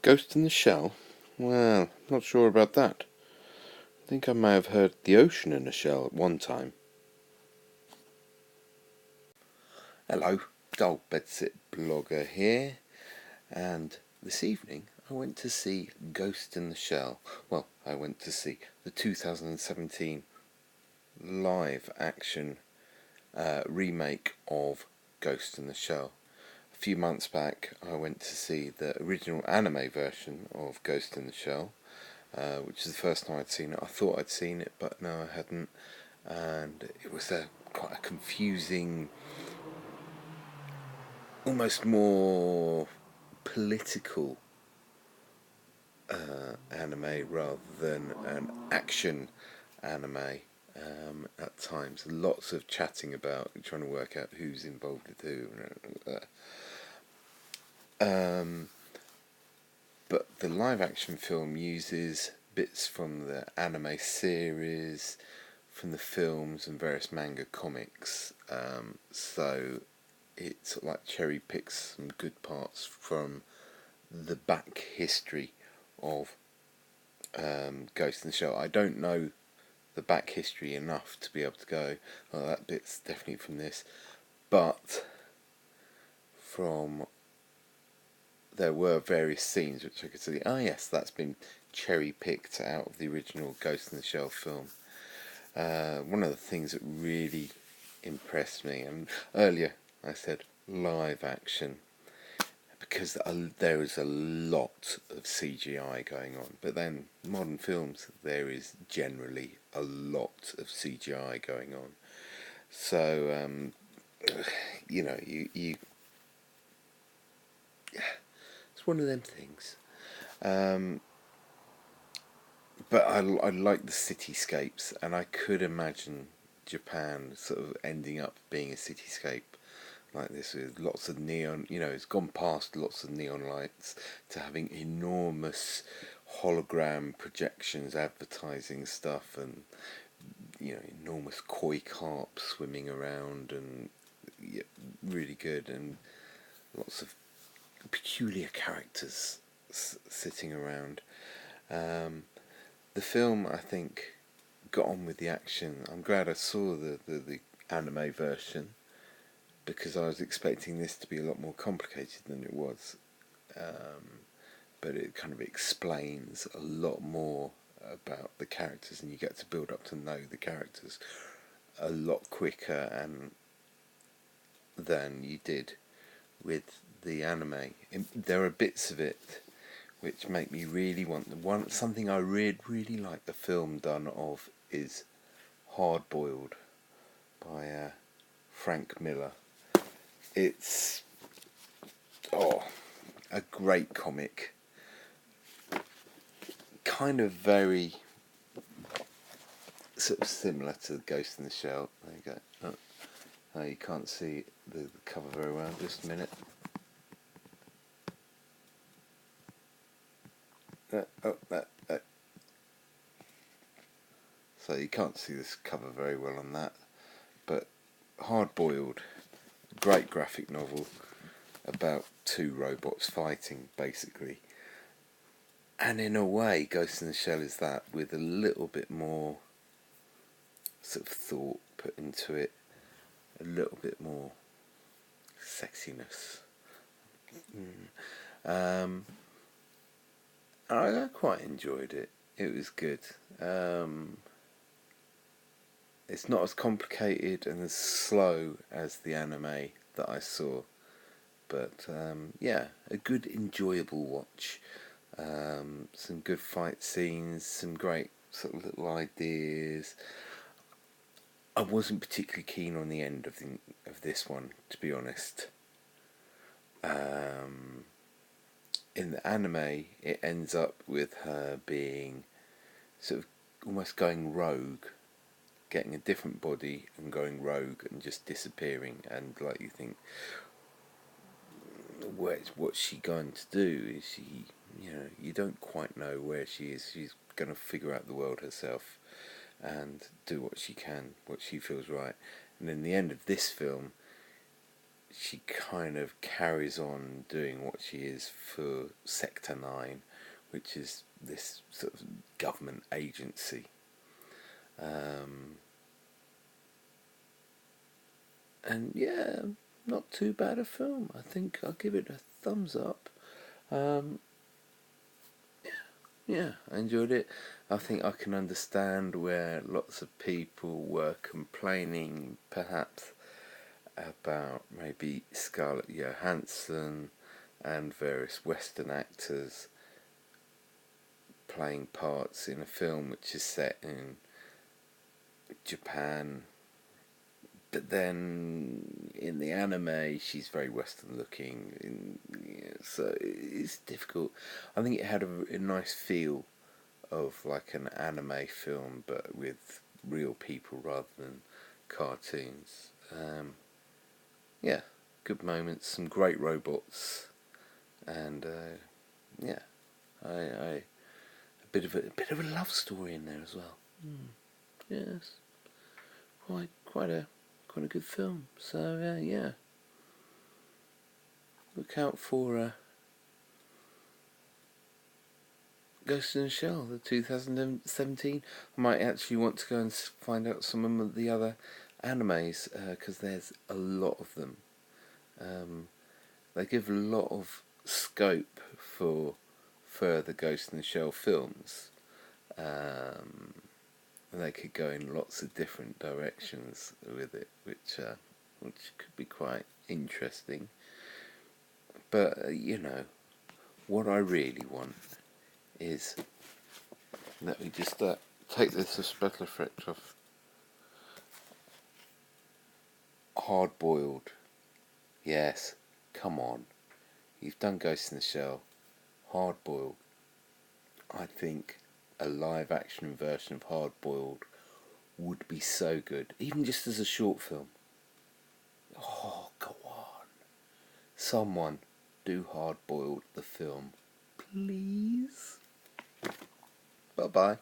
Ghost in the Shell? Well, not sure about that. I think I may have heard the ocean in a shell at one time. Hello, Dullbedsitblogger here, and this evening I went to see Ghost in the Shell. Well, I went to see the 2017 live action remake of Ghost in the Shell. A few months back I went to see the original anime version of Ghost in the Shell, which is the first time I'd seen it. I thought I'd seen it, but no, I hadn't, and it was quite a confusing, almost more political anime rather than an action anime. At times, lots of chatting about trying to work out who's involved with who. But the live action film uses bits from the anime series, from the films and various manga comics, so it sort of like cherry picks some good parts from the back history of Ghost in the Shell. I don't know the back history enough to be able to go, oh, that bit's definitely from this, but there were various scenes which I could see, oh yes, that's been cherry picked out of the original Ghost in the Shell film. One of the things that really impressed me, and earlier I said live action, because there is a lot of CGI going on, but then modern films there is generally a lot of CGI going on, so you it's one of them things. But I like the cityscapes, and I could imagine Japan sort of ending up being a cityscape like this with lots of neon. It's gone past lots of neon lights to having enormous hologram projections advertising stuff, and enormous koi carp swimming around, and really good, and lots of peculiar characters sitting around. The film, I think, got on with the action. I'm glad I saw the anime version, because I was expecting this to be a lot more complicated than it was. But it kind of explains a lot more about the characters, and you get to build up to know the characters a lot quicker than you did with the anime. There are bits of it which make me really want something I really like the film done of is Hard Boiled by Frank Miller. It's a great comic, kind of very sort of similar to Ghost in the Shell. There you go. Oh, you can't see the cover very well. Just a minute. So you can't see this cover very well on that, but Hard Boiled, great graphic novel about two robots fighting, basically. And in a way, Ghost in the Shell is that, with a little bit more sort of thought put into it, a little bit more sexiness. I quite enjoyed it. It was good. It's not as complicated and as slow as the anime that I saw, but a good enjoyable watch. Some good fight scenes, some great sort of little ideas. I wasn't particularly keen on the end of this one, to be honest. In the anime, it ends up with her being sort of almost going rogue, getting a different body and going rogue and just disappearing, and like you think, what's she going to do? Is she, you don't quite know where she is. She's going to figure out the world herself and do what she can, what she feels right. And in the end of this film, she kind of carries on doing what she is for Sector 9, which is this sort of government agency. And yeah, not too bad a film. I think I'll give it a thumbs up. Um, yeah, I enjoyed it. I think I can understand where lots of people were complaining, perhaps, about maybe Scarlett Johansson and various Western actors playing parts in a film which is set in Japan, but then in the anime she's very Western looking, so it's difficult. I think it had a nice feel of like an anime film, but with real people rather than cartoons. Yeah, good moments, some great robots, and yeah, I a bit of a love story in there as well. Yes, quite a good film. So yeah, look out for Ghost in the Shell, the 2017. I might actually want to go and find out some of the other animes, because there's a lot of them. They give a lot of scope for further Ghost in the Shell films. And they could go in lots of different directions with it, which could be quite interesting. But what I really want is, let me just take this a special effect off. Hard boiled. Yes, come on. You've done Ghost in the Shell. Hard boiled. I think a live action version of Hard Boiled would be so good, even just as a short film. Oh, go on. Someone do Hard Boiled the film, please. Bye bye.